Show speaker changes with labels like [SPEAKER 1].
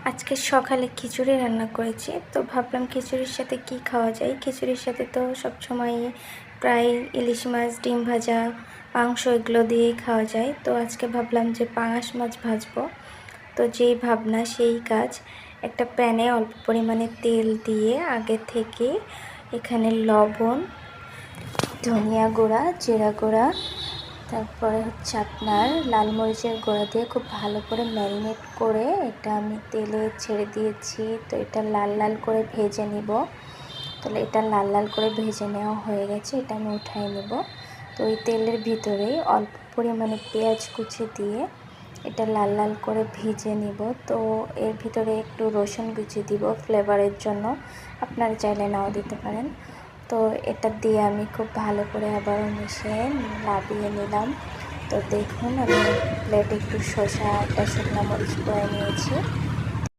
[SPEAKER 1] আজকে সকালে খিচুড়ি রান্না করেছি, তো ভাবলাম খিচুড়ির সাথে কি খাওয়া যায়। খিচুড়ির সাথে তো সবসময়ই প্রায় ইলিশ মাছ, ডিম ভাজা, মাংস এগুলো দিয়েই খাওয়া যায়। তো আজকে ভাবলাম যে পাঙাশ মাছ ভাজবো। তো যেই ভাবনা সেই কাজ। একটা প্যানে অল্প পরিমাণে তেল দিয়ে আগে থেকে এখানে লবণ, ধনিয়া গুঁড়া, জিরা গুঁড়া, তারপরে হচ্ছে আপনার লাল মরিচের গুঁড়া দিয়ে খুব ভালো করে ম্যারিনেট করে এটা আমি তেলে ছেড়ে দিয়েছি। তো এটা লাল লাল করে ভেজে নিব। তাহলে এটা লাল লাল করে ভেজে নেওয়া হয়ে গেছে, এটা আমি উঠাই নেব। তো ওই তেলের ভিতরেই অল্প পরিমাণে পেঁয়াজ কুচি দিয়ে এটা লাল লাল করে ভেজে নিব। তো এর ভিতরে একটু রসুন কুচি দিব ফ্লেভারের জন্য, আপনারা চাইলে নাও দিতে পারেন। তো এটা দিয়ে আমি খুব ভালো করে আবারও মিশিয়ে নাবিয়ে নিলাম। তো দেখুন আমি প্লেটে একটু শসা, একটা শুকনো মরিচ করে নিয়েছি।